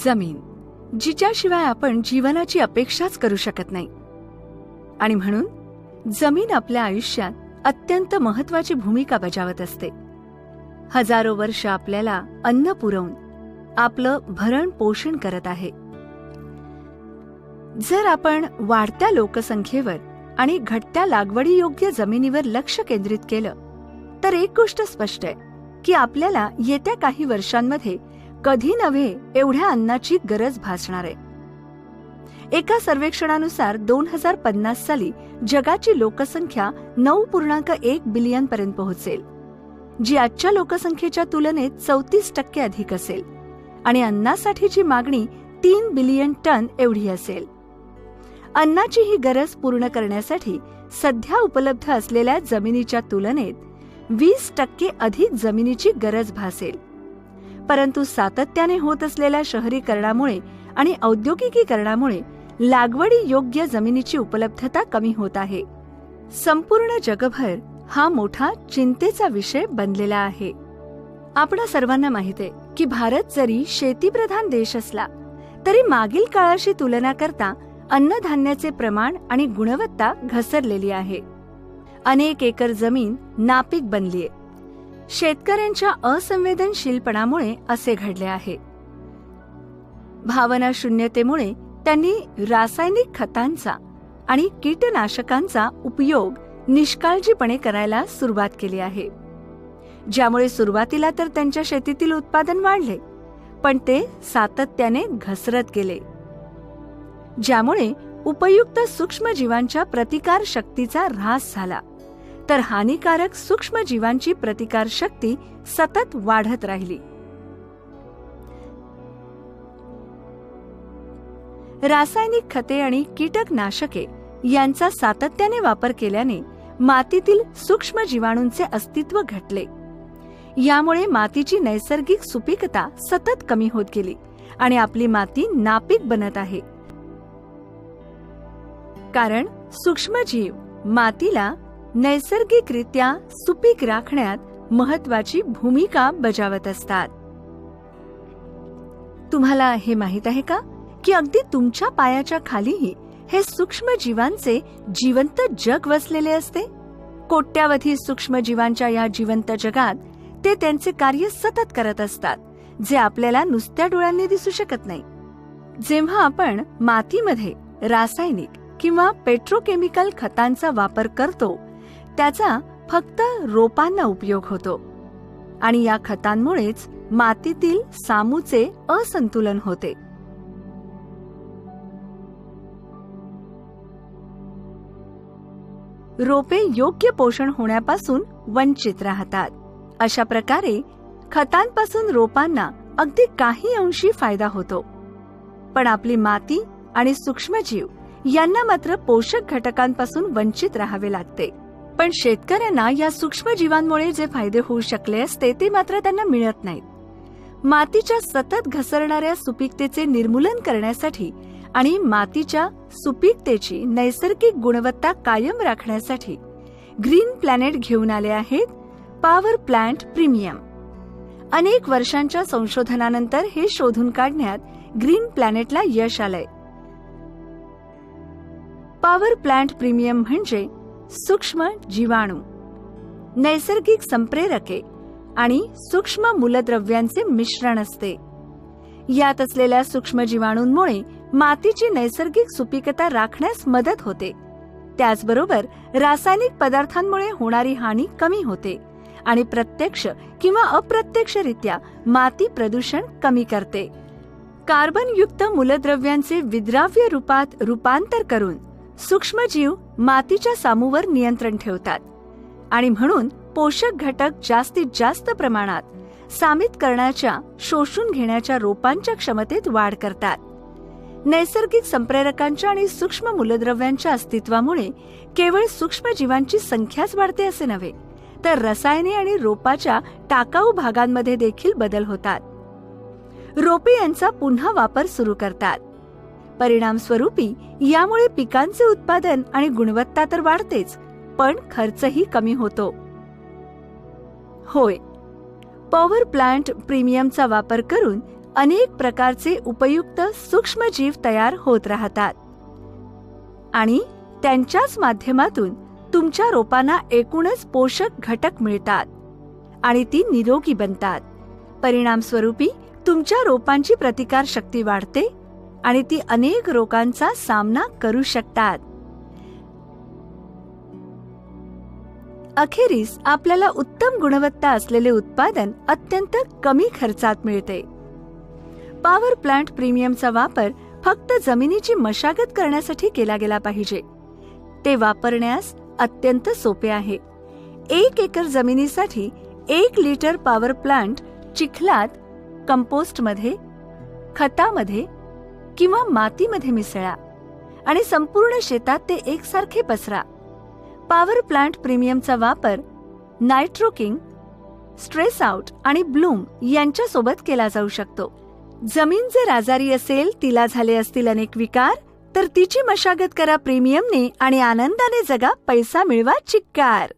जमीन, जिच्याशिवाय आपण जीवनाची अपेक्षाच करू शकत नाही. आणि म्हणून जमीन आपल्या आयुष्यात अत्यंत महत्वाची भूमिका बजावत असते. हजारो वर्ष आपल्याला अन्न पुरवून आपलं भरण पोषण करत आहे. जर आपण वाढत्या लोकसंख्येवर आणि घटत्या लागवडीयोग्य जमिनीवर लक्ष केंद्रित केलं तर एक गोष्ट स्पष्ट आहे की आपल्याला येत्या काही वर्षांमध्ये कधी नव्हे एवढ्या अन्नाची गरज भासणार आहे. एका सर्वेक्षणानुसार 2050 साली जगाची लोकसंख्या 9.1 बिलियन पर्यंत पोहोचेल, जी आजच्या लोकसंख्येच्या तुलनेत 34% अधिक असेल आणि अन्नासाठीची मागणी 3 बिलियन टन एवढी असेल. अन्नाची ही गरज पूर्ण करण्यासाठी सध्या उपलब्ध असलेल्या जमिनीच्या तुलनेत 20% अधिक जमिनीची गरज भासेल. परंतु सातत्याने होत असलेल्या शहरीकरणामुळे आणि औद्योगिकीकरणामुळे लागवडी योग्य जमिनीची उपलब्धता कमी होत आहे. संपूर्ण जगभर हा मोठा चिंतेचा विषय बनलेला आहे. आपणा सर्वांना माहित आहे की भारत जरी शेतीप्रधान देश असला तरी मागील काळाशी तुलना करता अन्नधान्याचे प्रमाण आणि गुणवत्ता घसरलेली आहे. अनेक एकर जमीन नापीक बनलीये. शेतकऱ्यांच्या असंवेदनशीलपणामुळे असे घडले आहे. भावना शून्यतेमुळे त्यांनी रासायनिक खतांचा आणि कीटनाशकांचा उपयोग निष्काळजीपणे करायला सुरुवात केली आहे, ज्यामुळे सुरुवातीला तर त्यांच्या शेतीतील उत्पादन वाढले, पण ते सातत्याने घसरत गेले, ज्यामुळे उपयुक्त सूक्ष्मजीवांच्या प्रतिकार शक्तीचा ऱ्हास झाला, तर हानिकारक सूक्ष्मजीवांची प्रतिकार शक्ती सतत वाढत राहिली. रासायनिक खते आणि कीटकनाशके यांचा सातत्याने वापर केल्याने मातीतील सूक्ष्म जीवाणूंचे अस्तित्व घटले. यामुळे मातीची नैसर्गिक सुपीकता सतत कमी होत गेली आणि आपली माती नापीक बनत आहे. कारण सूक्ष्मजीव मातीला नैसर्गिकरित्या सुपीक राखण्यात महत्वाची भूमिका बजावत असतात. तुम्हाला हे माहित आहे का की अगदी तुमच्या पायाच्या खालीही हे सूक्ष्मजीवांचे जिवंत जग वसलेले असते. कोट्यावधी सूक्ष्मजीवांच्या या जिवंत जगात ते त्यांचे कार्य सतत करत असतात, जे आपल्याला नुसत्या डोळ्यांनी दिसू शकत नाही. जेव्हा आपण मातीमध्ये रासायनिक किंवा पेट्रोकेमिकल खतांचा वापर करतो त्याचा फक्त रोपांना उपयोग होतो आणि या खतांमुळेच मातीतील सामूचे असंतुलन होते. रोपे योग्य पोषण होण्यापासून वंचित राहतात. अशा प्रकारे खतांपासून रोपांना अगदी काही अंशी फायदा होतो, पण आपली माती आणि सूक्ष्मजीव यांना मात्र पोषक घटकांपासून वंचित राहावे लागते. पण शेतकऱ्यांना या सूक्ष्मजीवांमुळे जे फायदे होऊ शकले असते ते मात्र त्यांना मिळत नाहीत. मातीच्या सतत घसरणाऱ्या सुपीकतेचे निर्मूलन करण्यासाठी आणि मातीच्या सुपीकतेची नैसर्गिक गुणवत्ता कायम राखण्यासाठी ग्रीन प्लॅनेट घेऊन आले आहेत पॉवर प्लांट प्रीमियम. अनेक वर्षांच्या संशोधनानंतर हे शोधून काढण्यात ग्रीन प्लॅनेटला यश आलंय. पॉवर प्लांट प्रीमियम म्हणजे सूक्ष्म जीवाणू, नैसर्गिक संप्रेरके आणि सूक्ष्म मूलद्रव्यांचे मिश्रण असते. यात असलेल्या सूक्ष्म जीवाणूंमुळे मातीची नैसर्गिक सुपीकता राखण्यास मदत होते. त्याचबरोबर रासायनिक पदार्थांमुळे होणारी हानी कमी होते आणि प्रत्यक्ष किंवा अप्रत्यक्षरित्या माती प्रदूषण कमी करते. कार्बनयुक्त मूलद्रव्यांचे विद्राव्य रूपात रूपांतर करून सूक्ष्मजीव मातीच्या सामूवर नियंत्रण ठेवतात आणि म्हणून पोषक घटक जास्तीत जास्त प्रमाणात सामित करण्याच्या, शोषून घेण्याच्या रोपांच्या क्षमतेत वाढ करतात. नैसर्गिक संप्रेरकांच्या आणि सूक्ष्म मूलद्रव्यांच्या अस्तित्वामुळे केवळ सूक्ष्मजीवांची संख्याच वाढते असे नव्हे, तर रसायने आणि रोपाच्या टाकाऊ भागांमध्ये देखील बदल होतात. रोपे यांचा पुन्हा वापर सुरू करतात. परिणामस्वरूपी यामुळे पिकांचे उत्पादन आणि गुणवत्ता तर वाढतेच, पण खर्चही कमी होतो. होय, पॉवर प्लांट प्रीमियमचा वापर करून अनेक प्रकारचे उपयुक्त सूक्ष्मजीव तयार होत राहतात आणि त्यांच्याच माध्यमातून तुमच्या रोपांना एकूणच पोषक घटक मिळतात आणि ती निरोगी बनतात. परिणामस्वरूपी तुमच्या रोपांची प्रतिकार शक्ती वाढते आणि ती अनेक रोगांचा सामना करू शकतात. अखेरीस आपल्याला उत्तम गुणवत्ता असलेले उत्पादन अत्यंत कमी खर्चात मिळते. पॉवर प्लांट प्रीमियमचा वापर फक्त जमिनीची मशागत करण्यासाठी केला गेला पाहिजे. ते वापरण्यास अत्यंत सोपे आहे. 1 एकर जमिनीसाठी 1 लिटर पॉवर प्लांट चिखलात, कंपोस्टमध्ये, खतामध्ये किंवा मातीमध्ये मिसळा आणि संपूर्ण शेतात ते एकसारखे पसरा. पॉवर प्लांट प्रीमियमचा वापर नायट्रोकिंग, स्ट्रेस आउट आणि ब्लूम यांच्यासोबत केला जाऊ शकतो. जमीन जर आजारी असेल, तिला झाले असतील अनेक विकार, तर तिची मशागत करा प्रीमियमने आणि आनंदाने जगा, पैसा मिळवा चिक्कार.